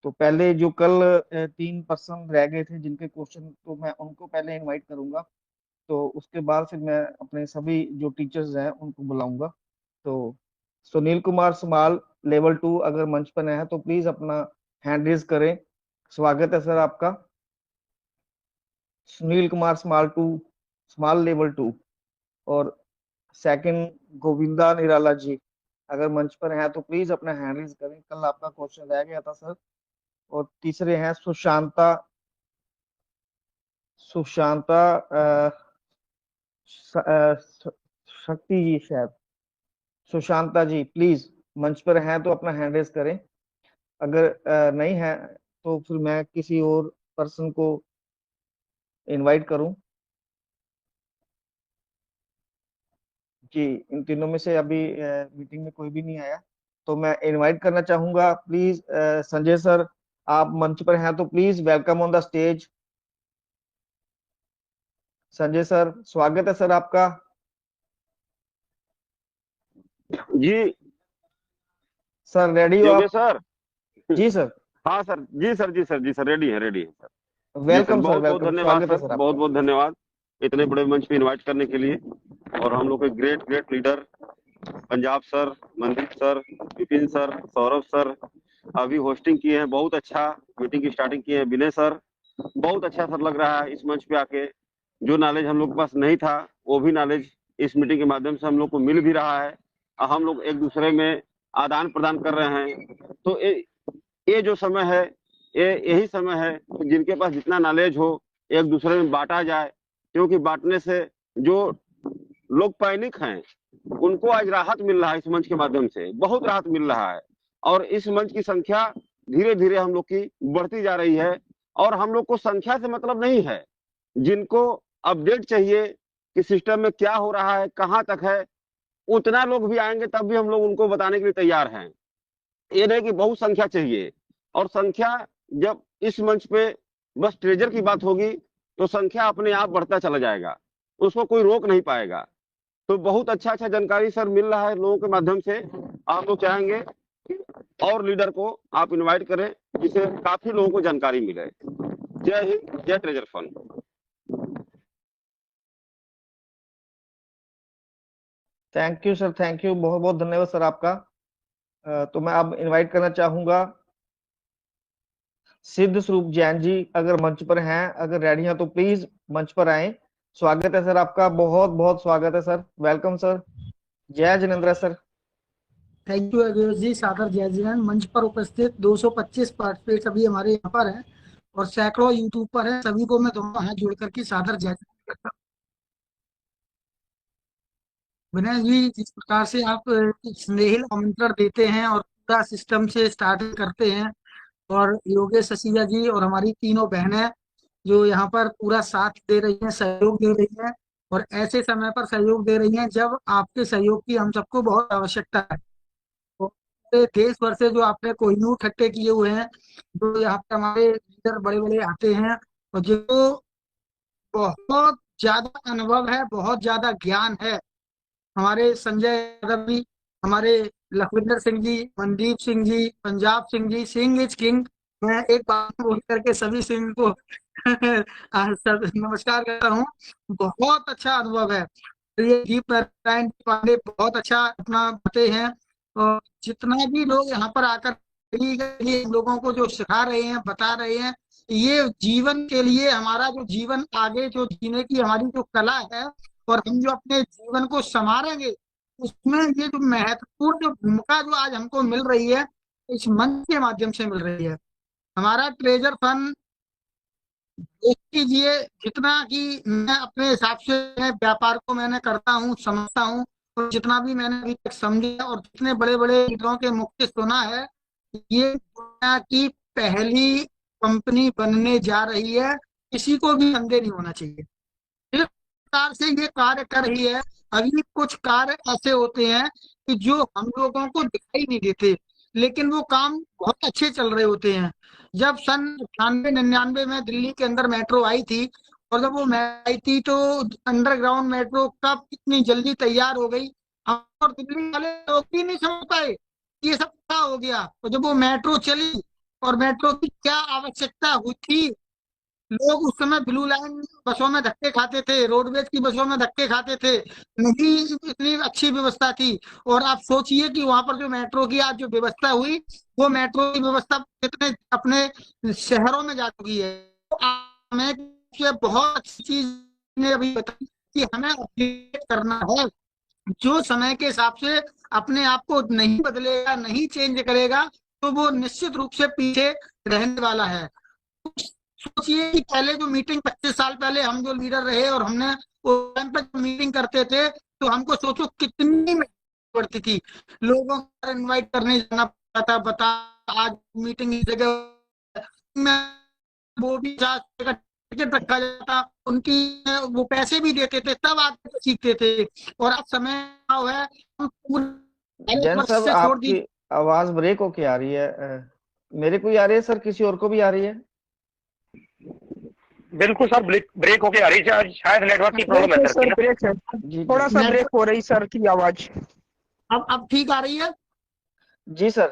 तो पहले जो कल 3 पर्सन रह गए थे जिनके क्वेश्चन, तो मैं उनको पहले इनवाइट करूंगा। तो उसके बाद फिर मैं अपने सभी जो टीचर्स हैं उनको बुलाऊंगा। तो सुनील कुमार समाल, लेवल 2, अगर मंच पर है तो प्लीज अपना हैंड रेज करें। स्वागत है सर आपका। सुनील कुमार समाल 2, समाल लेवल 2। और सेकंड, गोविंदा निराला जी, अगर मंच पर हैं तो प्लीज अपना हैंड रेज करें, कल आपका क्वेश्चन रह गया था सर। और तीसरे हैं सुशांता, सुशांता शक्ति जी शायद। सुशांता जी प्लीज मंच पर हैं तो अपना हैंड रेज करें। अगर नहीं है तो फिर मैं किसी और पर्सन को इनवाइट करूं। जी, इन तीनों में से अभी मीटिंग में कोई भी नहीं आया, तो मैं इनवाइट करना चाहूंगा। प्लीज संजय सर, आप मंच पर हैं तो please welcome on the stage. Sanjay sir, स्वागत है सर आपका। जी सर रेडी हो योगेश आप? सर। जी सर। हाँ सर, जी सर, जी सर, जी सर, रेडी है सर। जी सर, वेलकम सर, बहुत बहुत वेलकम, धन्यवाद स्वागत है सर, सर बहुत आपका। बहुत धन्यवाद इतने बड़े मंच पे इनवाइट करने के लिए। और हम लोग के great great leader Punjab sir, Mandeep sir, Vipin sir, Saurabh sir अभी होस्टिंग किए हैं, बहुत अच्छा मीटिंग की स्टार्टिंग किए हैं। विनय सर, बहुत अच्छा सर लग रहा है इस मंच पे आके। जो नॉलेज हम लोग के पास नहीं था वो भी नॉलेज इस मीटिंग के माध्यम से हम लोग को मिल भी रहा है। और हम लोग एक दूसरे में आदान प्रदान कर रहे हैं। तो ये जो समय है, ये यही समय है कि जिनके पास जितना नॉलेज हो एक दूसरे में बांटा जाए। क्योंकि बांटने से जो लोग पैनिक हैं उनको आज राहत मिल रहा है, इस मंच के माध्यम से बहुत राहत मिल रहा है। और इस मंच की संख्या धीरे धीरे हम लोग की बढ़ती जा रही है। और हम लोग को संख्या से मतलब नहीं है, जिनको अपडेट चाहिए कि सिस्टम में क्या हो रहा है, कहाँ तक है, उतना लोग भी आएंगे तब भी हम लोग उनको बताने के लिए तैयार हैं। ये नहीं कि बहुत संख्या चाहिए। और संख्या जब इस मंच पे बस ट्रेजर की बात होगी तो संख्या अपने आप बढ़ता चला जाएगा, उसको कोई रोक नहीं पाएगा। तो बहुत अच्छा अच्छा जानकारी सर मिल रहा है लोगों के माध्यम से। आप लोग चाहेंगे कि और लीडर को आप इनवाइट करें जिससे काफी लोगों को जानकारी मिले। जय हिंद, जय treasure fund. Thank you sir, thank you, बहुत बहुत धन्यवाद सर आपका। तो मैं अब इनवाइट करना चाहूंगा सिद्ध स्वरूप जैन जी, अगर मंच पर हैं, अगर रेडी हैं तो प्लीज मंच पर आए। स्वागत है सर आपका, बहुत बहुत स्वागत है सर, वेलकम सर। जय Jinendra sir. Thank you Ajay ji, सादर जय जिनेन्द्र। मंच पर उपस्थित 225 पार्टिसिपेट अभी हमारे यहाँ पर हैं और सैकड़ों यूट्यूब पर हैं। सभी को मैं दोनों हाथ जोड़ करके सादर जय जिनेन्द्र करता हूँ। विनय जी, जिस प्रकार से आप स्नेहिल आमंत्रण देते हैं और पूरा सिस्टम से स्टार्ट करते हैं, और योगेश ससिया जी और हमारी तीनों बहनें जो यहाँ पर पूरा साथ दे रही हैं, सहयोग दे रही हैं, और ऐसे समय पर सहयोग दे रही हैं जब आपके सहयोग की हम सबको बहुत आवश्यकता है। तो पूरे देश भर से जो आपने कोहिनूर इकट्ठे किए हुए हैं, जो यहाँ पे हमारे लीडर बड़े बड़े आते हैं, और जो बहुत ज्यादा अनुभव है, बहुत ज्यादा ज्ञान है। हमारे संजय यादव जी, हमारे लखविंदर सिंह जी, मनदीप सिंह जी, पंजाब सिंह जी, सिंह इज किंग। मैं एक बात बोल करके सभी सिंह को नमस्कार करता हूँ। बहुत अच्छा अनुभव है। ये दीप नारायण पांडे बहुत अच्छा अपना बताते हैं, और जितना भी लोग यहाँ पर आकर ये लोगों को जो सिखा रहे हैं, बता रहे हैं, ये जीवन के लिए, हमारा जो जीवन आगे जो जीने की हमारी जो कला है, और हम जो अपने जीवन को संवारेंगे, उसमें ये जो महत्वपूर्ण जो भूमिका जो आज हमको मिल रही है, इस मंच के माध्यम से मिल रही है। हमारा ट्रेजर फंड, देख लीजिए, जितना कि मैं अपने हिसाब से व्यापार को मैंने करता हूँ, समझता हूँ, और जितना भी मैंने अभी तक समझा और जितने बड़े बड़े लीडरों के मुख से सुना है, ये दुनिया की पहली कंपनी बनने जा रही है। किसी को भी संदेह नहीं होना चाहिए। इस प्रकार से ये कार्य कर रही है। अभी कुछ कार्य ऐसे होते हैं कि जो हम लोगों को दिखाई नहीं देते, लेकिन वो काम बहुत अच्छे चल रहे होते हैं। जब सन 98-99 में दिल्ली के अंदर मेट्रो आई थी, और जब वो आई थी तो अंडरग्राउंड मेट्रो कब इतनी जल्दी तैयार हो गई, और दिल्ली वाले लोग भी नहीं समझ पाए कि ये सब क्या हो गया। तो जब वो मेट्रो चली और मेट्रो की क्या आवश्यकता हुई थी। लोग उस समय ब्लू लाइन बसों में धक्के खाते थे, रोडवेज की बसों में धक्के खाते थे, नहीं इतनी अच्छी व्यवस्था थी। और आप सोचिए कि वहां पर जो मेट्रो की आज जो व्यवस्था हुई, वो मेट्रो की व्यवस्था कितने अपने शहरों में जा चुकी है। तो हमें ये बहुत अच्छी चीज ने अभी बताई कि हमें अपडेट करना है। जो समय के हिसाब से अपने आप को नहीं बदलेगा, नहीं चेंज करेगा, तो वो निश्चित रूप से पीछे रहने वाला है। सोचिए कि पहले जो मीटिंग 25 साल पहले हम जो लीडर रहे और हमने उस टाइम पर मीटिंग करते थे, तो हमको सोचो कितनी पड़ती थी। लोगों को इनवाइट करने जाना पड़ता था, बता आज मीटिंग इस जगह में, वो भी टिकट रखा जाता, उनकी वो पैसे भी देते थे, तब आके सीखते थे। और अब समय है, हम पूरे जैन वर्ष साहब, से छोड़ दी। आपकी आवाज ब्रेक होके आ रही है। मेरे को ही आ रही है सर, किसी और को भी आ रही है? बिल्कुल सर, ब्रेक होके आ रही है, शायद नेटवर्क की प्रॉब्लम है सर, सर। ब्रेक है, जी थोड़ा जी सा ब्रेक हो रही सर की आवाज। अब ठीक आ रही है। जी सर।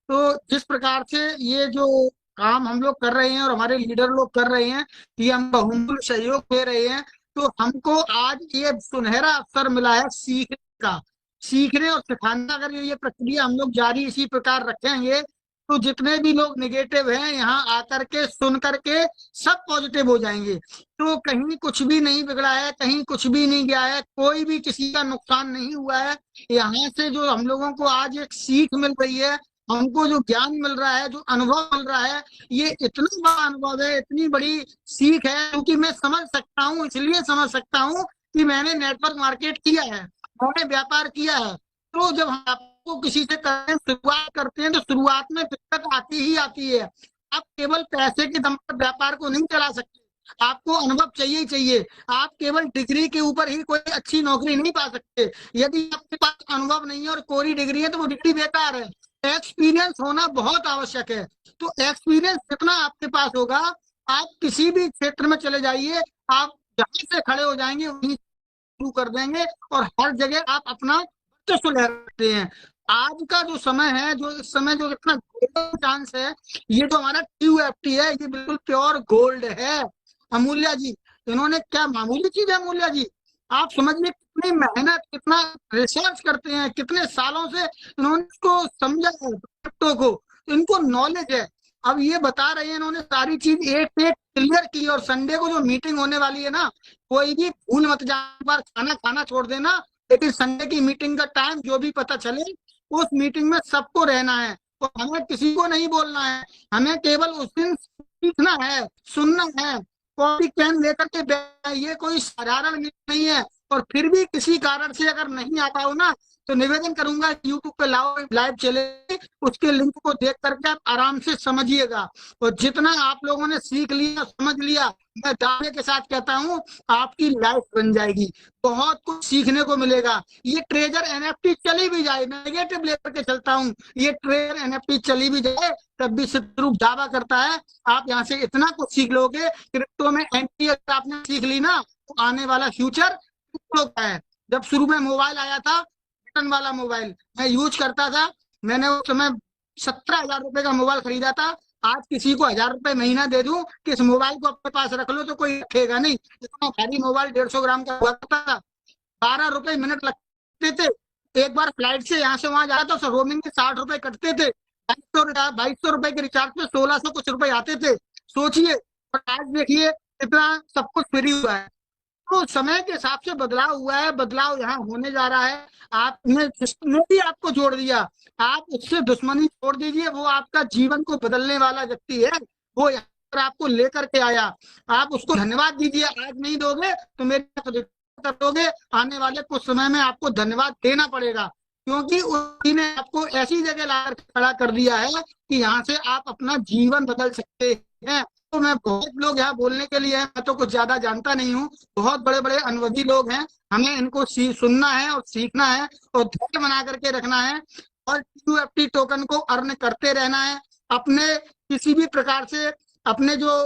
तो जिस प्रकार से ये जो काम हम लोग कर रहे हैं और हमारे लीडर लोग कर रहे हैं, कि हम बहुमूल्य सहयोग दे रहे हैं, तो हमको आज ये सुनहरा अवसर मिला है सीखने का। सीखने और सिखाने का अगर ये प्रक्रिया हम लोग जारी इसी प्रकार रखेंगे, तो जितने भी लोग निगेटिव हैं यहाँ आकर के सुन करके सब पॉजिटिव हो जाएंगे। तो कहीं कुछ भी नहीं बिगड़ा है, कहीं कुछ भी नहीं गया है, कोई भी किसी का नुकसान नहीं हुआ है। यहाँ से जो हम लोगों को आज एक सीख मिल रही है, हमको जो ज्ञान मिल रहा है, जो अनुभव मिल रहा है, ये इतना बड़ा अनुभव है, इतनी बड़ी सीख है, क्योंकि मैं समझ सकता हूँ, इसलिए समझ सकता हूँ कि मैंने नेटवर्क मार्केट किया है, मैंने व्यापार किया है। तो जब हम आपको किसी से करने शुरुआत करते हैं, तो शुरुआत में दिक्कत आती ही आती है। आप केवल पैसे के दम पर व्यापार को नहीं चला सकते, आपको अनुभव चाहिए ही चाहिए। आप केवल डिग्री के ऊपर ही कोई अच्छी नौकरी नहीं पा सकते। यदि आपके पास अनुभव नहीं है और कोरी डिग्री है, तो वो डिग्री बेकार है। एक्सपीरियंस होना बहुत आवश्यक है। तो एक्सपीरियंस जितना आपके पास होगा, आप किसी भी क्षेत्र में चले जाइए, आप जहां से खड़े हो जाएंगे वहीं शुरू कर देंगे, और हर जगह आप अपना वर्चस्व लहराते हैं। आज का जो समय है, जो इस समय जो इतना गोल्डन चांस है, ये जो हमारा QFT है, ये बिल्कुल प्योर गोल्ड है। अमूल्या जी, इन्होंने क्या मामूली चीज है अमूल्या जी, आप समझिए कितनी मेहनत, कितना रिसर्च करते हैं, कितने सालों से इन्होंने इसको समझा है, क्रिप्टो को, इनको नॉलेज है। अब ये बता रहे हैं, इन्होंने सारी चीज एक एक क्लियर की। और संडे को जो मीटिंग होने वाली है ना, कोई भी भूल मत जाना, बार खाना खाना छोड़ देना, लेकिन संडे की मीटिंग का टाइम जो भी पता चले, उस मीटिंग में सबको रहना है और हमें किसी को नहीं बोलना है। हमें केवल उस दिन सीखना है, सुनना है, कॉपी पेन लेकर के। ये कोई साधारण नहीं है। और फिर भी किसी कारण से अगर नहीं आ पाओ ना, तो निवेदन करूंगा यूट्यूब पे लाइव चले, उसके लिंक को देख करके आप आराम से समझिएगा। और जितना आप लोगों ने सीख लिया, समझ लिया, मैं दावे के साथ कहता हूँ आपकी लाइफ बन जाएगी, बहुत कुछ सीखने को मिलेगा। ये ट्रेजर NFT चली भी जाए, मैं नेगेटिव लेकर के चलता हूँ, ये ट्रेजर NFT चली भी जाए, तब भी सिद्धरूप दावा करता है आप यहाँ से इतना कुछ सीख लोगे। क्रिप्टो में एंट्री अगर आपने सीख ली ना, तो आने वाला फ्यूचर क्रिप्टो का है। जब शुरू में मोबाइल आया था, बटन वाला मोबाइल मैं यूज करता था, मैंने उस समय 17,000 रुपए का मोबाइल खरीदा था। आज किसी को 1,000 रुपए महीना दे दूं कि इस मोबाइल को अपने पास रख लो, तो कोई रखेगा नहीं। इतना भारी मोबाइल 150 ग्राम का हुआ करता था, 12 रुपए मिनट लगते थे। एक बार फ्लाइट से यहाँ से वहां जा रहा था, रोमिंग के 60 रुपए कटते थे। 2200 रुपए के रिचार्ज पे 1600 कुछ रुपए आते थे, सोचिए। और आज देखिए इतना सब कुछ फ्री हुआ है। तो समय के हिसाब से बदलाव हुआ है, बदलाव यहाँ होने जा रहा है। आपने जिसने भी आपको जोड़ दिया, आप उससे दुश्मनी छोड़ दीजिए, वो आपका जीवन को बदलने वाला व्यक्ति है, वो यहाँ पर आपको लेकर के आया। आप उसको धन्यवाद दीजिए, आज नहीं दोगे तो मेरे दोगे, आने वाले कुछ समय में आपको धन्यवाद देना पड़ेगा, क्योंकि उसी ने आपको ऐसी जगह लाकर खड़ा कर दिया है कि यहाँ से आप अपना जीवन बदल सकते हैं। तो मैं, बहुत लोग यहाँ बोलने के लिए हैं, मैं तो कुछ ज्यादा जानता नहीं हूँ, बहुत बड़े बड़े अनुभवी लोग हैं, हमें इनको सुनना है और सीखना है और धैर्य बना करके रखना है और QFT टोकन को अर्न करते रहना है। अपने किसी भी प्रकार से अपने जो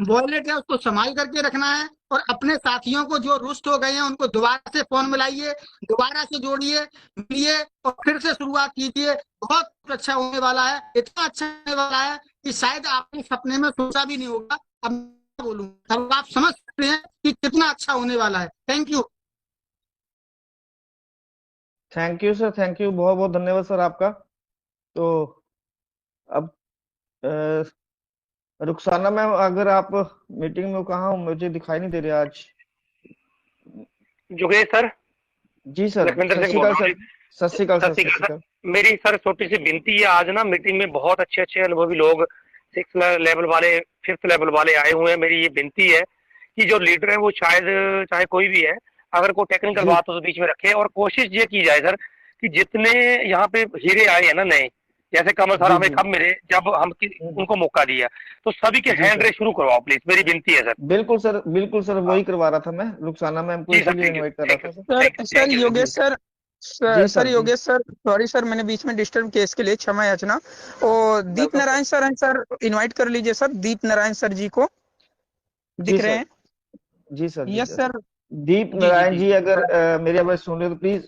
वॉलेट है उसको संभाल करके रखना है, और अपने साथियों को जो रुष्ट हो गए हैं उनको दोबारा से फोन मिलाइए, दोबारा से जोड़िए, मिलिए और फिर से शुरुआत कीजिए। बहुत अच्छा होने वाला है, इतना अच्छा होने वाला है कि शायद आपने सपने में सोचा भी नहीं होगा। अब मैं बोलूं, अब आप समझ सकते हैं कि कितना अच्छा होने वाला है। Thank you. Thank you sir, thank you, बहुत बहुत धन्यवाद सर आपका। तो अब अ, रुखसाना मैम, अगर आप मीटिंग में कहाँ हो, मुझे दिखाई नहीं दे रहे आज। जोगेश सर, जी सर, लखविंदर सत सिंह श्री बोल अकाल रहा हूँ सर। जी। सत श्री अकाल सत सर, श्री सत अकाल श्री सर। अकाल। मेरी सर छोटी सी विनती है, आज ना मीटिंग में बहुत अच्छे अच्छे अनुभवी लोग 6 लेवल वाले, 5th लेवल वाले आए हुए हैं। मेरी ये विनती है कि जो लीडर है वो शायद चाहे कोई भी है, अगर कोई टेक्निकल जी बात हो तो बीच में रखे, और कोशिश ये की जाए सर कि जितने यहाँ पे हीरे आए हैं ना नए, जैसे कमल सर जी हमें जी। कब मिले जब हम उनको मौका दिया, तो सभी के जी हैंड सर, रेस शुरू करवाओ प्लीज, मेरी विनती है सर। बिल्कुल सर, बिल्कुल सर, हाँ, वही करवा रहा था मैं, रुखसाना मैम को जी सर, इसीलिए थैंक यू, इनवाइट कर रहा थैंक यू, था sir. Sir thank you, sir thank you sir. Yogesh ji sir, जी सर सर। जी योगेश सर, सॉरी सर, मैंने बीच में डिस्टर्ब किया, इसके लिए क्षमा याचना। और Deep welcome sir. Narayan sir हैं सर, इनवाइट कर लीजिए सर, दीप नारायण सर जी को। जी दिख रहे सर। हैं? जी सर, जी yes sir. Sir. Deep ji ji Narayan ji. जी, अगर मेरी आवाज सुन रहे हो तो please.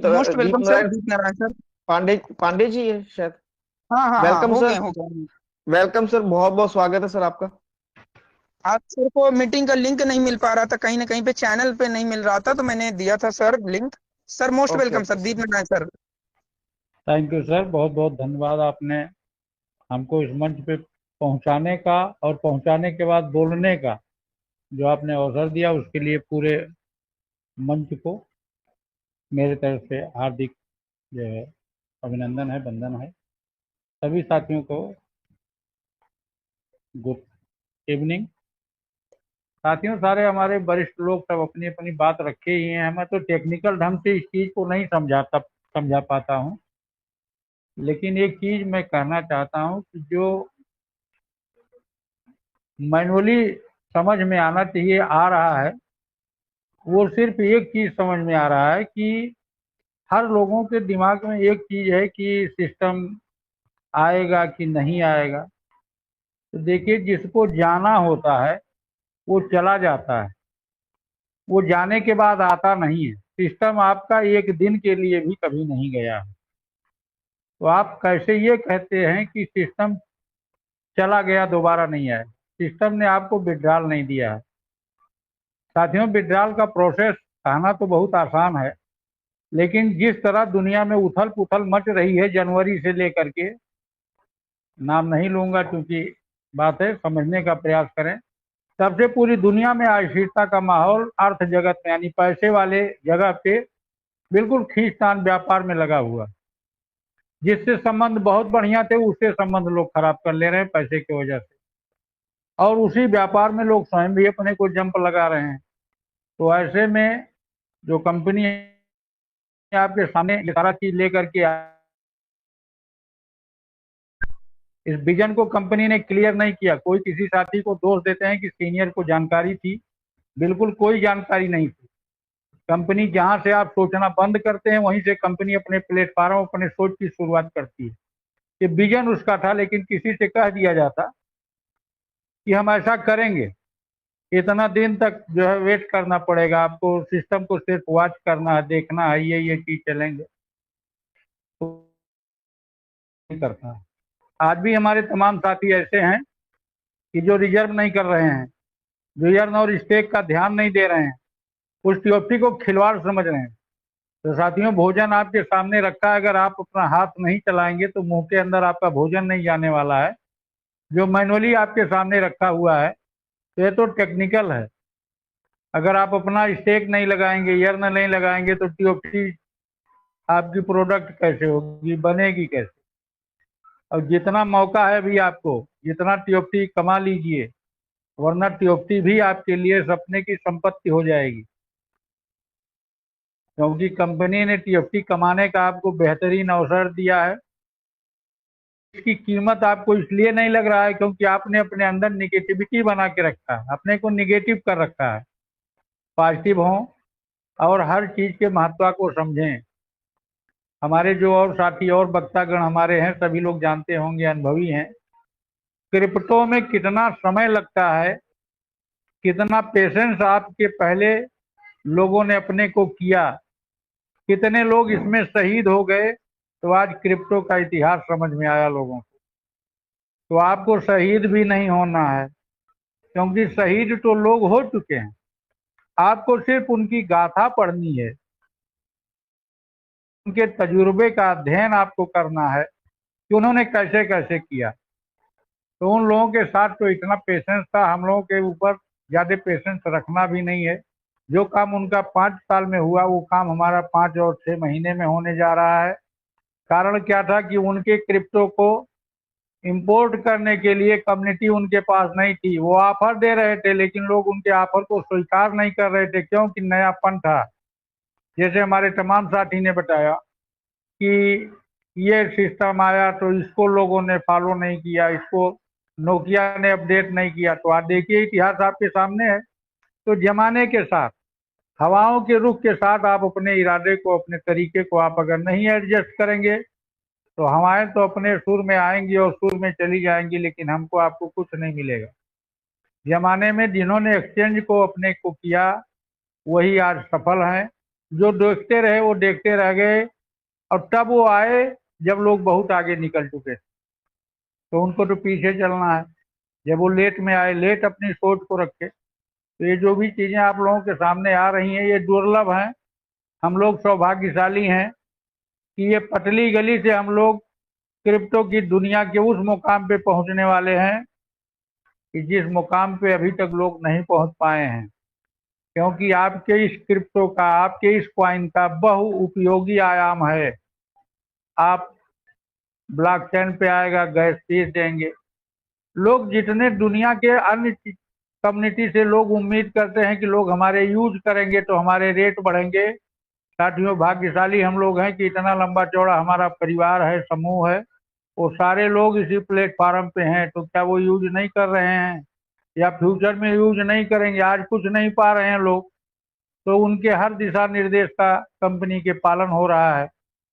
Most Deep welcome sir, Narayan Deep Narayan sir. Pandey, Pandey ji है शायद। हाँ हाँ हाँ, वेलकम हो गए सर। हो गए। वेलकम सर, बहुत बहुत स्वागत है सर आपका। आज सर को मीटिंग का लिंक नहीं मिल पा रहा था, कहीं ना कहीं पे चैनल पे नहीं मिल रहा था, तो मैंने दिया था sir link. Sir most okay welcome okay sir, Deep sir. Narayan sir. Thank you sir, बहुत बहुत धन्यवाद आपने हमको इस मंच पे पहुंचाने का, और पहुंचाने के बाद बोलने का जो आपने अवसर दिया, उसके लिए पूरे मंच को मेरे तरफ से हार्दिक जो है अभिनंदन है, वंदन है। सभी साथियों को गुड इवनिंग। साथियों, सारे हमारे वरिष्ठ लोग सब अपनी अपनी बात रखे ही हैं, मैं तो टेक्निकल ढंग से इस चीज़ को नहीं समझा पाता हूँ, लेकिन एक चीज़ मैं कहना चाहता हूँ कि जो मैनुअली समझ में आना चाहिए आ रहा है, वो सिर्फ एक चीज समझ में आ रहा है कि हर लोगों के दिमाग में एक चीज है कि सिस्टम आएगा कि नहीं आएगा। तो देखिए, जिसको जाना होता है वो चला जाता है, वो जाने के बाद आता नहीं है। सिस्टम आपका एक दिन के लिए भी कभी नहीं गया है, तो आप कैसे ये कहते हैं कि सिस्टम चला गया दोबारा नहीं आया? सिस्टम ने आपको विड्रॉल नहीं दिया है। साथियों, विड्रॉल का प्रोसेस कहना तो बहुत आसान है, लेकिन जिस तरह दुनिया में उथल पुथल मच रही है जनवरी से लेकर के, नाम नहीं लूंगा क्योंकि बात है, समझने का प्रयास करें, तब से पूरी दुनिया में अस्थिरता का माहौल अर्थ जगत में, यानी पैसे वाले जगह पे बिल्कुल खींचतान व्यापार में लगा हुआ। जिससे संबंध बहुत बढ़िया थे उससे संबंध लोग खराब कर ले रहे हैं पैसे की वजह से, और उसी व्यापार में लोग स्वयं भी अपने को जंप लगा रहे हैं। तो ऐसे में जो कंपनी आपके सामने ये सारा चीज लेकर के इस विजन को कंपनी ने क्लियर नहीं किया। कोई किसी साथी को दोष देते हैं कि सीनियर को जानकारी थी, बिल्कुल कोई जानकारी नहीं थी। कंपनी जहां से आप सोचना बंद करते हैं वहीं से कंपनी अपने प्लेटफॉर्म, अपने सोच की शुरुआत करती है। ये विजन उसका था, लेकिन किसी से कह दिया जाता कि हम ऐसा करेंगे, इतना दिन तक जो है वेट करना पड़ेगा आपको, सिस्टम को सिर्फ वॉच करना है, देखना है, ये चीज चलेंगे, तो नहीं करता है। आज भी हमारे तमाम साथी ऐसे हैं कि जो रिजर्व नहीं कर रहे हैं, रिजर्व और स्टेक का ध्यान नहीं दे रहे हैं, उस टीओपी को खिलवाड़ समझ रहे हैं। तो साथियों, भोजन आपके सामने रखा है, अगर आप अपना हाथ नहीं चलाएंगे तो मुंह के अंदर आपका भोजन नहीं जाने वाला है। जो मैनुअली आपके सामने रखा हुआ है तो ये तो टेक्निकल है। अगर आप अपना स्टेक नहीं लगाएंगे, यर्न नहीं लगाएंगे, तो टीओपी आपकी प्रोडक्ट कैसे होगी, बनेगी कैसे? और जितना मौका है भी आपको, जितना टीओपी कमा लीजिए, वरना टीओपी भी आपके लिए सपने की संपत्ति हो जाएगी, क्योंकि कंपनी ने टीओपी कमाने का आपको बेहतरीन अवसर दिया है। इसकी कीमत आपको इसलिए नहीं लग रहा है क्योंकि आपने अपने अंदर निगेटिविटी बना के रखा है, अपने को निगेटिव कर रखा है। पॉजिटिव हों और हर चीज के महत्व को समझें। हमारे जो और साथी और वक्तागण हमारे हैं, सभी लोग जानते होंगे, अनुभवी हैं क्रिप्टो में कितना समय लगता है, कितना पेशेंस आपके पहले लोगों ने अपने को किया, कितने लोग इसमें शहीद हो गए, तो आज क्रिप्टो का इतिहास समझ में आया लोगों को। तो आपको शहीद भी नहीं होना है, क्योंकि शहीद तो लोग हो चुके हैं। आपको सिर्फ उनकी गाथा पढ़नी है, उनके तजुर्बे का अध्ययन आपको करना है कि उन्होंने कैसे कैसे किया। तो उन लोगों के साथ तो इतना पेशेंस था, हम लोगों के ऊपर ज़्यादा पेशेंस रखना भी नहीं है। जो काम उनका 5 साल में हुआ, वो काम हमारा 5 और 6 महीने में होने जा रहा है। कारण क्या था कि उनके क्रिप्टो को इंपोर्ट करने के लिए कम्युनिटी उनके पास नहीं थी। वो ऑफर दे रहे थे, लेकिन लोग उनके ऑफर को स्वीकार नहीं कर रहे थे, क्योंकि नयापन था। जैसे हमारे तमाम साथी ने बताया कि ये सिस्टम आया तो इसको लोगों ने फॉलो नहीं किया, इसको नोकिया ने अपडेट नहीं किया। तो आप देखिए, इतिहास आपके सामने है। तो जमाने के साथ, हवाओं के रुख के साथ आप अपने इरादे को, अपने तरीके को आप अगर नहीं एडजस्ट करेंगे तो हवाएं तो अपने सुर में आएंगी और सुर में चली जाएंगी, लेकिन हमको आपको कुछ नहीं मिलेगा। जमाने में जिन्होंने एक्सचेंज को अपने को किया, वही आज सफल हैं। जो देखते रहे वो देखते रह गए, और तब वो आए जब लोग बहुत आगे निकल चुके थे, तो उनको तो पीछे चलना है। जब वो लेट में आए, लेट अपनी सोच को रखे। तो ये जो भी चीज़ें आप लोगों के सामने आ रही हैं, ये दुर्लभ हैं। हम लोग सौभाग्यशाली हैं कि ये पतली गली से हम लोग क्रिप्टो की दुनिया के उस मुकाम पे पहुंचने वाले हैं कि जिस मुकाम पे अभी तक लोग नहीं पहुंच पाए हैं। क्योंकि आपके इस क्रिप्टो का, आपके इस कॉइन का बहु उपयोगी आयाम है। आप ब्लॉकचेन पे आएगा, गैस फीस देंगे। लोग जितने दुनिया के अन्य कम्युनिटी से लोग उम्मीद करते हैं कि लोग हमारे यूज करेंगे तो हमारे रेट बढ़ेंगे। साथियों, भाग्यशाली हम लोग हैं कि इतना लंबा चौड़ा हमारा परिवार है, समूह है, वो सारे लोग इसी प्लेटफॉर्म पे हैं। तो क्या वो यूज नहीं कर रहे हैं या फ्यूचर में यूज नहीं करेंगे? आज कुछ नहीं पा रहे हैं लोग, तो उनके हर दिशा निर्देश का कंपनी के पालन हो रहा है,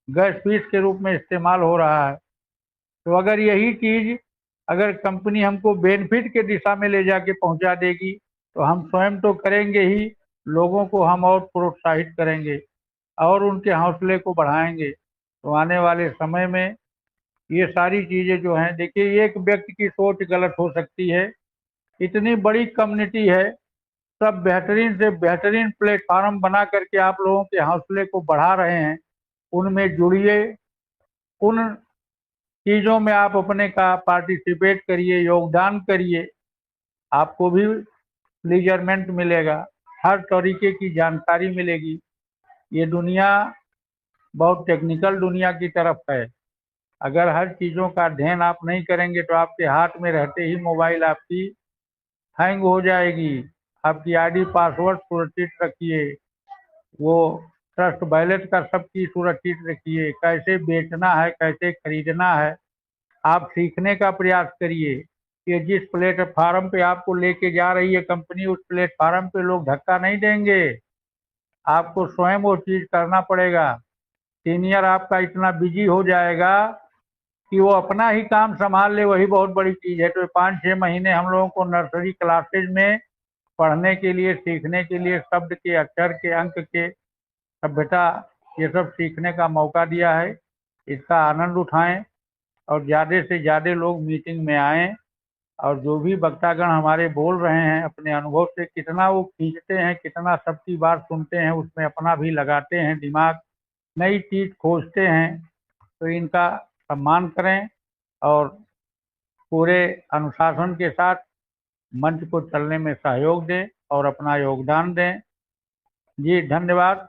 गैस फीस के रूप में इस्तेमाल हो रहा है। तो अगर यही चीज अगर कंपनी हमको बेनिफिट के दिशा में ले जाके पहुंचा देगी, तो हम स्वयं तो करेंगे ही, लोगों को हम और प्रोत्साहित करेंगे और उनके हौसले को बढ़ाएंगे। तो आने वाले समय में ये सारी चीजें जो हैं, देखिए, एक व्यक्ति की सोच गलत हो सकती है, इतनी बड़ी कम्युनिटी है, सब बेहतरीन से बेहतरीन प्लेटफॉर्म बना करके आप लोगों के हौसले को बढ़ा रहे हैं। उनमें जुड़िए, उन चीज़ों में आप अपने का पार्टिसिपेट करिए, योगदान करिए, आपको भी लीजरमेंट मिलेगा, हर तरीके की जानकारी मिलेगी। ये दुनिया बहुत टेक्निकल दुनिया की तरफ है। अगर हर चीज़ों का अध्ययन आप नहीं करेंगे तो आपके हाथ में रहते ही मोबाइल आपकी हैंग हो जाएगी। आपकी आईडी पासवर्ड सुरक्षित रखिए, वो ट्रस्ट वैलेट का सब चीज सुरक्षित रखिए। कैसे बेचना है, कैसे खरीदना है, आप सीखने का प्रयास करिए कि जिस प्लेटफार्म पे आपको लेके जा रही है कंपनी, उस प्लेटफार्म पे लोग धक्का नहीं देंगे, आपको स्वयं वो चीज करना पड़ेगा। सीनियर आपका इतना बिजी हो जाएगा कि वो अपना ही काम संभाल ले, वही बहुत बड़ी चीज है। तो 5-6 महीने हम लोगों को नर्सरी क्लासेज में पढ़ने के लिए, सीखने के लिए, शब्द के, अक्षर के, अंक के, सभ्यता, ये सब सीखने का मौका दिया है। इसका आनंद उठाएं और ज़्यादा से ज़्यादा लोग मीटिंग में आएं, और जो भी वक्तागण हमारे बोल रहे हैं अपने अनुभव से कितना वो खींचते हैं, कितना सबकी बात सुनते हैं, उसमें अपना भी लगाते हैं दिमाग, नई चीज खोजते हैं। तो इनका सम्मान करें और पूरे अनुशासन के साथ मंच को चलने में सहयोग दें और अपना योगदान दें। जी धन्यवाद,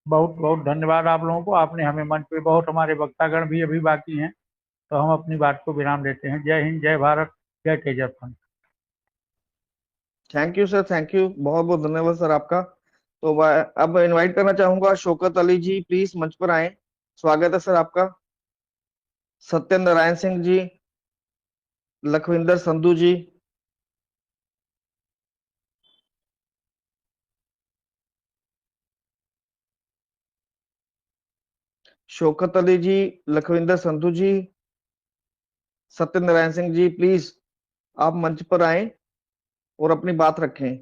बहुत बहुत धन्यवाद आप लोगों को। आपने हमें मंच पे, बहुत हमारे वक्तागण भी अभी बाकी हैं, तो हम अपनी बात को विराम देते हैं। जय हिंद, जय भारत, जय Tejas fund. Thank you sir, thank you, बहुत बहुत धन्यवाद सर आपका। तो मैं अब इनवाइट करना चाहूंगा शौकत अली जी, प्लीज मंच पर आए। स्वागत है सर आपका। सत्यनारायण सिंह जी, लखविंदर संधू जी, शौकत अली जी, लखविंदर संधू जी, सत्यनारायण सिंह जी, प्लीज आप मंच पर आए और अपनी बात रखें।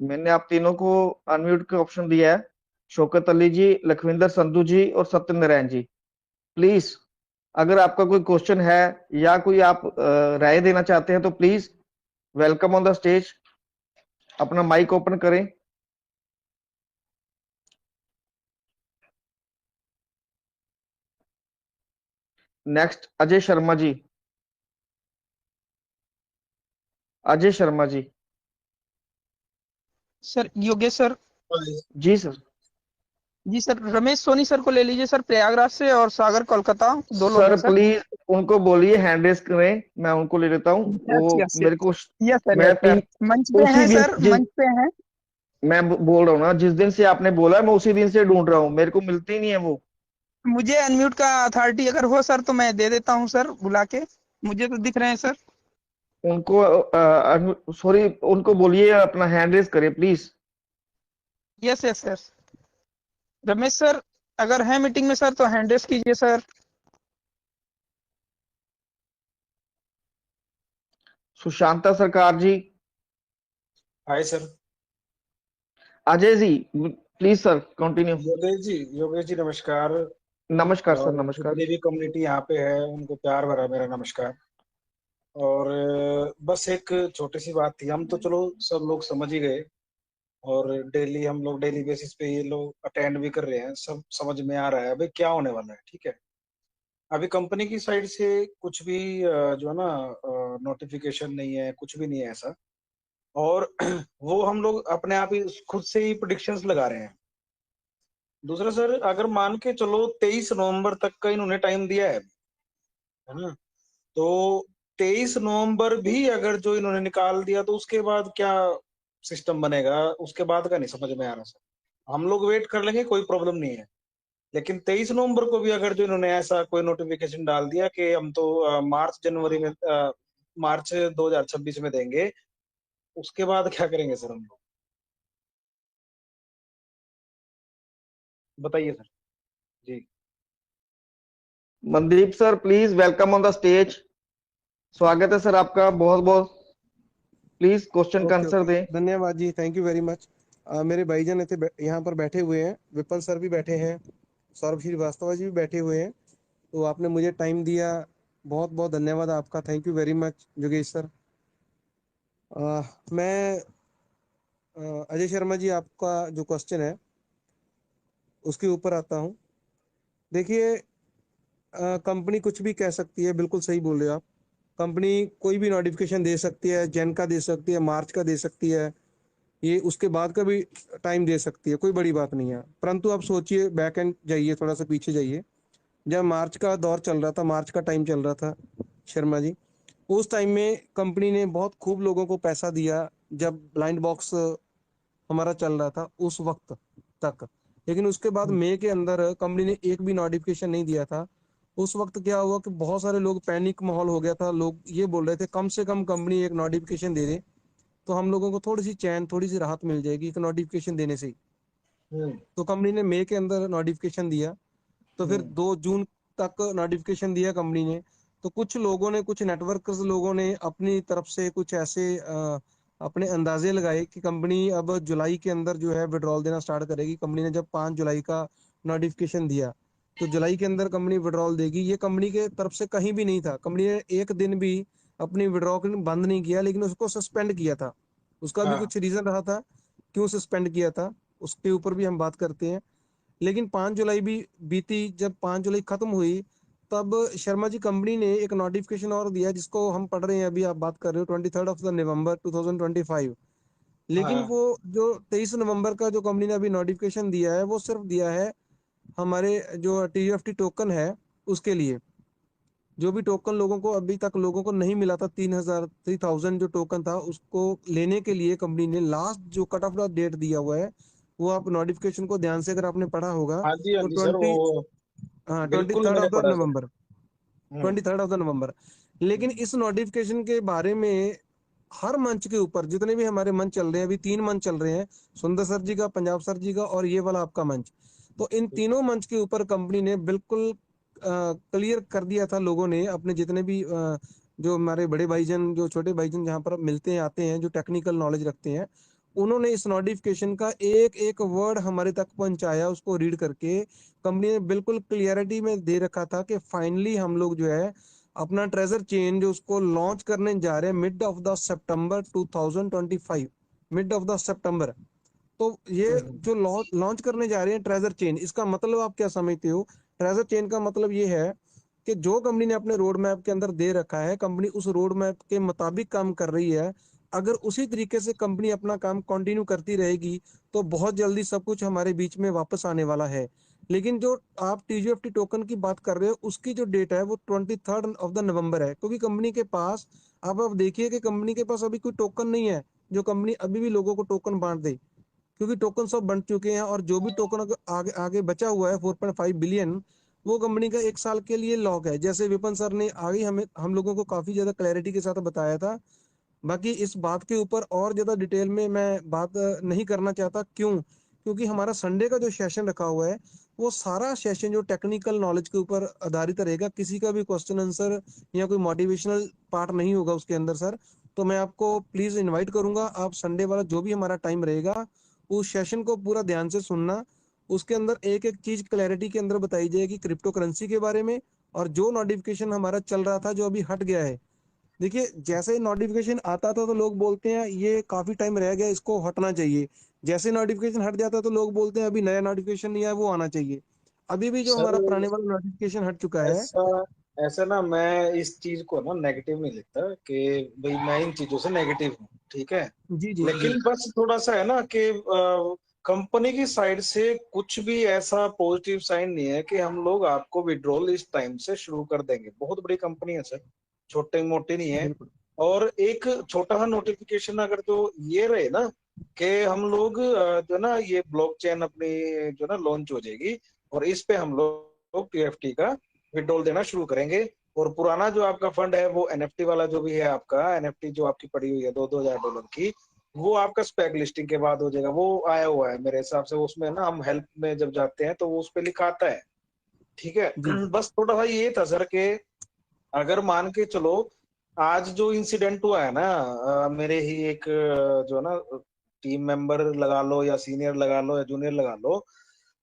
मैंने आप तीनों को अनम्यूट का ऑप्शन दिया है, शौकत अली जी, लखविंदर संधू जी और सत्यनारायण जी। प्लीज, अगर आपका कोई क्वेश्चन है या कोई आप राय देना चाहते हैं तो please welcome on the stage, अपना माइक ओपन करें। Next Ajay Sharma ji. Ajay Sharma ji. Sir Yogesh sir. जी सर। जी सर, रमेश सोनी सर को ले लीजिए सर, प्रयागराज से, और सागर कोलकाता, 2 लोग सर हैं सर। प्लीज उनको बोलिए हैंड रेस करें, मैं उनको ले लेता हूँ। यस वो यस मेरे को, यस सर, मैं यस सर, तीन, मंच पे उसी हैं दिन सर, जिस, मंच पे हैं। मैं बोल रहा हूँ ना, जिस दिन से आपने बोला है मैं उसी दिन से ढूंढ रहा हूँ, मेरे को मिलती नहीं है वो। मुझे अनम्यूट का अथॉरिटी अगर हो सर तो मैं दे देता हूँ सर बुला के, मुझे तो दिख रहे हैं सर। उनको सॉरी, उनको बोलिए अपना हैंड रेस करें please. Yes yes yes, Ramesh sir अगर है मीटिंग में सर तो हैंड रेस कीजिए sir. Sushanta Sarkar ji. Hi sir. Ajay ji, please sir continue. Yogesh ji नमस्कार। नमस्कार सर, और नमस्कार। जितनी भी कम्युनिटी यहाँ पे है उनको प्यार भरा मेरा नमस्कार। और बस एक छोटी सी बात थी, हम तो चलो सब लोग समझ ही गए, और डेली हम लोग डेली बेसिस पे ये लोग अटेंड भी कर रहे हैं, सब समझ में आ रहा है अभी क्या होने वाला है। ठीक है, अभी कंपनी की साइड से कुछ भी जो है ना नोटिफिकेशन नहीं है, कुछ भी नहीं है ऐसा। और वो हम लोग अपने आप ही खुद से ही प्रिडिक्शंस लगा रहे हैं। दूसरा सर, अगर मान के चलो 23 नवंबर तक का इन्होंने टाइम दिया है ना, तो 23 नवंबर भी अगर जो इन्होंने निकाल दिया तो उसके बाद क्या सिस्टम बनेगा, उसके बाद का नहीं समझ में आ रहा सर। हम लोग वेट कर लेंगे, कोई प्रॉब्लम नहीं है, लेकिन 23 नवंबर को भी अगर जो इन्होंने ऐसा कोई नोटिफिकेशन डाल दिया कि हम तो मार्च जनवरी में मार्च 2026 में देंगे, उसके बाद क्या करेंगे सर हम लोग, बताइए सर। जी Mandeep sir please welcome on the stage. स्वागत है सर आपका, बहुत बहुत। प्लीज क्वेश्चन का ओके आंसर ओके, दें। धन्यवाद जी, थैंक यू वेरी मच। मेरे भाईजान यहाँ पर बैठे हुए हैं, विपल सर भी बैठे हैं, सौरभ श्रीवास्तव जी भी बैठे हुए हैं। तो आपने मुझे टाइम दिया, बहुत बहुत धन्यवाद आपका, thank you very much Yogesh sir. मैं अजय शर्मा जी, आपका जो क्वेश्चन है उसके ऊपर आता हूँ। देखिए, कंपनी कुछ भी कह सकती है, बिल्कुल सही बोल रहे हो आप। कंपनी कोई भी नोटिफिकेशन दे सकती है, जैन का दे सकती है, मार्च का दे सकती है, ये उसके बाद का भी टाइम दे सकती है, कोई बड़ी बात नहीं है। परंतु आप सोचिए, बैक एंड जाइए, थोड़ा सा पीछे जाइए। जब मार्च का दौर चल रहा था, मार्च का टाइम चल रहा था शर्मा जी, उस टाइम में कंपनी ने बहुत खूब लोगों को पैसा दिया, जब ब्लाइंड बॉक्स हमारा चल रहा था उस वक्त तक। लेकिन उसके बाद मई के अंदर कंपनी ने एक भी नोटिफिकेशन नहीं दिया था। उस वक्त क्या हुआ कि बहुत सारे लोग, पैनिक माहौल हो गया था, लोग ये बोल रहे थे कम से कम कंपनी एक नोटिफिकेशन दे दे तो हम लोगों को थोड़ी सी चैन, थोड़ी सी राहत मिल जाएगी एक नोटिफिकेशन देने से ही। तो कंपनी ने मई के अंदर नोटिफिकेशन दिया, तो फिर 2 जून तक नोटिफिकेशन दिया कंपनी ने। तो कुछ लोगों ने, कुछ नेटवर्क लोगों ने अपनी तरफ से कुछ ऐसे अपने अंदाजे लगाए कि कंपनी अब जुलाई के अंदर जो है विड्रॉल देना स्टार्ट करेगी। कंपनी ने जब 5 जुलाई का नोटिफिकेशन दिया तो जुलाई के अंदर कंपनी विड्रॉल देगी, ये कंपनी के तरफ से कहीं भी नहीं था। कंपनी ने एक दिन भी अपनी विड्रॉल बंद नहीं किया, लेकिन उसको सस्पेंड किया था। उसका भी हाँ कुछ रीजन रहा था क्यों सस्पेंड किया था, उसके ऊपर भी हम बात करते हैं। लेकिन 5 जुलाई भी बीती, जब 5 जुलाई खत्म हुई तब शर्मा जी कंपनी ने एक नोटिफिकेशन और दिया, जिसको हम पढ़ रहे हैं अभी, आप बात कर रहे हो 23 ऑफ द नवंबर 2025। लेकिन हाँ वो जो 23 नवंबर का जो कंपनी ने अभी नोटिफिकेशन दिया है, वो सिर्फ दिया है हमारे जो TFT टोकन है उसके लिए। जो भी टोकन लोगों को अभी तक लोगों को नहीं मिला था, 3000 जो टोकन था, उसको लेने के लिए कंपनी ने लास्ट जो कट ऑफ द डेट दिया हुआ है, वो आप नोटिफिकेशन को ध्यान से अगर आपने पढ़ा होगा हाँ जी, हाँ तो जी सर, वो ट्वेंटी बिल्कुल थर्ड मैंने ऑफ द पढ़ा सर। नवंबर 23 लेकिन इस नोटिफिकेशन के बारे में हर मंच के ऊपर, जितने भी हमारे मंच चल रहे हैं, अभी 3 मंच चल रहे हैं, सुंदर सर जी का, पंजाब सर जी का, और ये वाला आपका मंच। तो इन तीनों मंच के ऊपर कंपनी ने बिल्कुल क्लियर कर दिया था लोगों ने, अपने जितने भी जो हमारे बड़े भाईजान, जो छोटे भाईजान जहाँ पर मिलते हैं आते हैं, जो टेक्निकल नॉलेज रखते हैं, उन्होंने इस नोटिफिकेशन का एक एक वर्ड हमारे तक पहुंचाया। उसको रीड करके कंपनी ने बिल्कुल क्लियरिटी में दे रखा था कि फाइनली हम लोग जो है अपना ट्रेजर चेन जो उसको लॉन्च करने जा रहे हैं मिड ऑफ द सितंबर 2025, मिड ऑफ द सितंबर। तो ये जो लॉन्च करने जा रहे हैं ट्रेजर चेन, इसका मतलब आप क्या समझते हो? ट्रेजर चेन का मतलब ये है कि जो कंपनी ने अपने रोड मैप के अंदर दे रखा है, कंपनी उस रोड मैप के मुताबिक काम कर रही है। अगर उसी तरीके से कंपनी अपना काम कंटिन्यू करती रहेगी तो बहुत जल्दी सब कुछ हमारे बीच में वापस आने वाला है। लेकिन जो आप टीजीएफटी टोकन की बात कर रहे हो, उसकी जो डेट है वो 23 ऑफ द नवंबर है, क्योंकि कंपनी के पास अब देखिए कि कंपनी के पास अभी कोई टोकन नहीं है जो कंपनी अभी भी लोगों को टोकन बांट दे, क्योंकि टोकन सब बन चुके हैं। और जो भी टोकन आगे आगे बचा हुआ है 4.5 बिलियन, वो कंपनी का 1 साल के लिए लॉक है। जैसे विपन सर ने आगे हमें हम लोगों को काफी ज्यादा क्लैरिटी के साथ बताया था। बाकी इस बात के ऊपर और ज्यादा डिटेल में मैं बात नहीं करना चाहता। क्यों? क्योंकि हमारा संडे का जो सेशन रखा हुआ है वो सारा सेशन जो टेक्निकल नॉलेज के ऊपर आधारित रहेगा, किसी का भी क्वेश्चन आंसर या कोई मोटिवेशनल पार्ट नहीं होगा उसके अंदर सर। तो मैं आपको प्लीज इनवाइट करूंगा, आप संडे वाला जो भी हमारा टाइम रहेगा उस सेशन को पूरा ध्यान से सुनना। उसके अंदर एक एक चीज क्लैरिटी के अंदर बताई जाएगी क्रिप्टो करेंसी के बारे में। और जो नोटिफिकेशन हमारा चल रहा था जो अभी हट गया है, देखिए जैसे नोटिफिकेशन आता था तो लोग बोलते हैं ये काफी टाइम रह गया, इसको हटना चाहिए। जैसे नोटिफिकेशन हट जाता है तो लोग बोलते हैं अभी नया नोटिफिकेशन नहीं आया, वो आना चाहिए। अभी भी जो सर हमारा पुराने वाला नोटिफिकेशन हट चुका है। ऐसा ऐसा ना, मैं इस चीज को ना नेगेटिव नहीं लिखता कि भाई मैं इन चीजों से नेगेटिव हूँ, ठीक है। जी जी जी। लेकिन बस थोड़ा सा है ना कि कंपनी की साइड से कुछ भी ऐसा पॉजिटिव साइन नहीं है कि हम लोग आपको विड्रॉल इस टाइम से शुरू कर देंगे। बहुत बड़ी कंपनी है सर, छोटे मोटे नहीं है। बिल्कुल और एक छोटा सा नोटिफिकेशन अगर जो ये रहे ना कि हम लोग जो ना ये ब्लॉकचेन अपनी जो ना लॉन्च हो जाएगी और इस पे हम लोग टीएफटी का विड्रॉल देना शुरू करेंगे। और पुराना जो आपका फंड है वो एनएफटी वाला जो भी है, आपका एनएफटी जो आपकी पड़ी हुई है $2,000 की, वो आपका स्पेक लिस्टिंग के बाद हो जाएगा। वो आया हुआ है मेरे हिसाब से, उसमें ना हम हेल्प में जब जाते हैं तो वो उस पे लिखा आता है, ठीक है। जी। बस थोड़ा सा ये था सर कि अगर मान के चलो आज जो इंसिडेंट हुआ है ना, मेरे ही एक जो ना टीम मेंबर लगा लो या सीनियर लगा लो या जूनियर लगा लो,